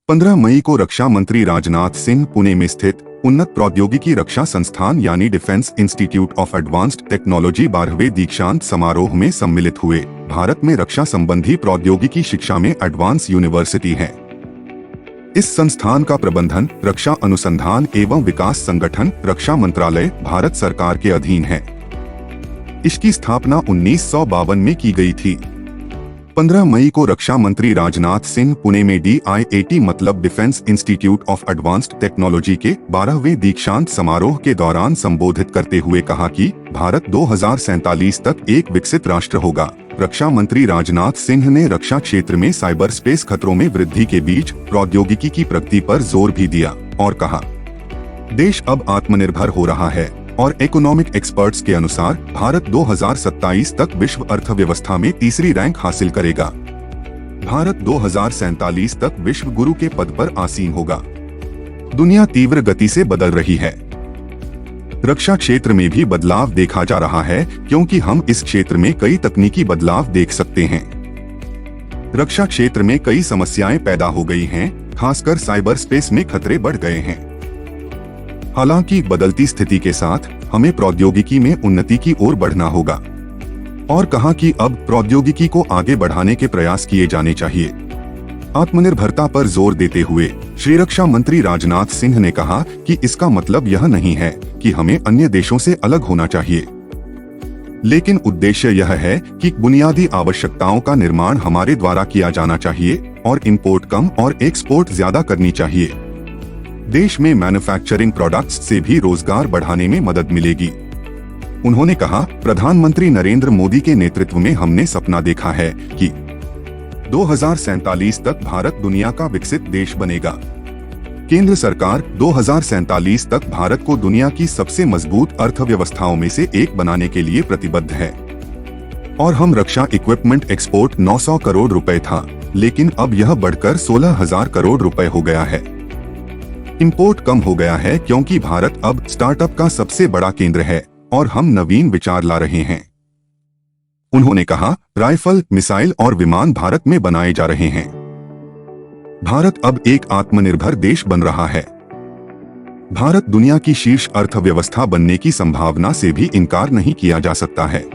15 मई को रक्षा मंत्री राजनाथ सिंह पुणे में स्थित उन्नत प्रौद्योगिकी रक्षा संस्थान यानी defence institute of advanced technology 12वें दीक्षांत समारोह में सम्मिलित हुए। भारत में रक्षा संबंधी प्रौद्योगिकी शिक्षा में एडवांस यूनिवर्सिटी है। इस संस्थान का प्रबंधन रक्षा अनुसंधान एवं विकास संगठन रक्षा मंत्रालय भारत सरकार के अधीन है। इसकी स्थापना 1952 में की गई थी। 15 मई को रक्षा मंत्री राजनाथ सिंह पुणे में DIAT मतलब defence institute of advanced technology के 12वें दीक्षांत समारोह के दौरान संबोधित करते हुए कहा कि भारत 2047 तक एक विकसित राष्ट्र होगा। रक्षा मंत्री राजनाथ सिंह ने रक्षा क्षेत्र में साइबर स्पेस खतरों में वृद्धि के बीच प्रौद्योगिकी की प्रगति पर जोर भी दिया और कहा, देश अब आत्मनिर्भर हो रहा है और इकोनॉमिक एक्सपर्ट्स के अनुसार भारत 2027 तक विश्व अर्थव्यवस्था में तीसरी रैंक हासिल करेगा। भारत 2047 तक विश्व गुरु के पद पर आसीन होगा। दुनिया तीव्र गति से बदल रही है। रक्षा क्षेत्र में भी बदलाव देखा जा रहा है क्योंकि हम इस क्षेत्र में कई तकनीकी बदलाव देख सकते हैं। रक्षा क्षेत्र में कई समस्याएं पैदा हो गई हैं, खासकर साइबर स्पेस में खतरे बढ़ गए हैं। हालांकि बदलती स्थिति के साथ हमें प्रौद्योगिकी में उन्नति की ओर बढ़ना होगा और कहा कि अब प्रौद्योगिकी को आगे बढ़ाने के प्रयास किए जाने चाहिए। आत्मनिर्भरता पर जोर देते हुए श्री रक्षा मंत्री राजनाथ सिंह ने कहा कि इसका मतलब यह नहीं है कि हमें अन्य देशों से अलग होना चाहिए, लेकिन उद्देश्य यह है कि बुनियादी आवश्यकताओं का निर्माण हमारे द्वारा किया जाना चाहिए और इंपोर्ट कम और एक्सपोर्ट ज्यादा करनी चाहिए। देश में मैन्युफैक्चरिंग प्रोडक्ट्स से भी रोजगार बढ़ाने में मदद मिलेगी। उन्होंने कहा, प्रधानमंत्री नरेंद्र मोदी के नेतृत्व में हमने सपना देखा है कि 2047 तक भारत दुनिया का विकसित देश बनेगा। केंद्र सरकार 2047 तक भारत को दुनिया की सबसे मजबूत अर्थव्यवस्थाओं में से एक बनाने के लिए प्रतिबद्ध है और हम रक्षा इक्विपमेंट एक्सपोर्ट 900 करोड़ रुपए था, लेकिन अब यह बढ़कर 16,000 करोड़ रुपए हो गया है। इंपोर्ट कम हो गया है क्योंकि भारत अब स्टार्टअप का सबसे बड़ा केंद्र है और हम नवीन विचार ला रहे हैं। उन्होंने कहा, राइफल, मिसाइल और विमान भारत में बनाए जा रहे हैं। भारत अब एक आत्मनिर्भर देश बन रहा है। भारत दुनिया की शीर्ष अर्थव्यवस्था बनने की संभावना से भी इनकार नहीं किया जा सकता है।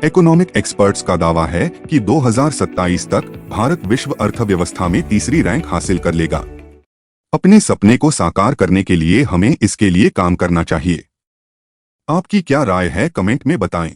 इकोनॉमिक एक्सपर्ट्स का दावा है कि 2027 तक भारत विश्व अर्थव्यवस्था में तीसरी रैंक हासिल कर लेगा। अपने सपने को साकार करने के लिए हमें इसके लिए काम करना चाहिए। आपकी क्या राय है, कमेंट में बताएं।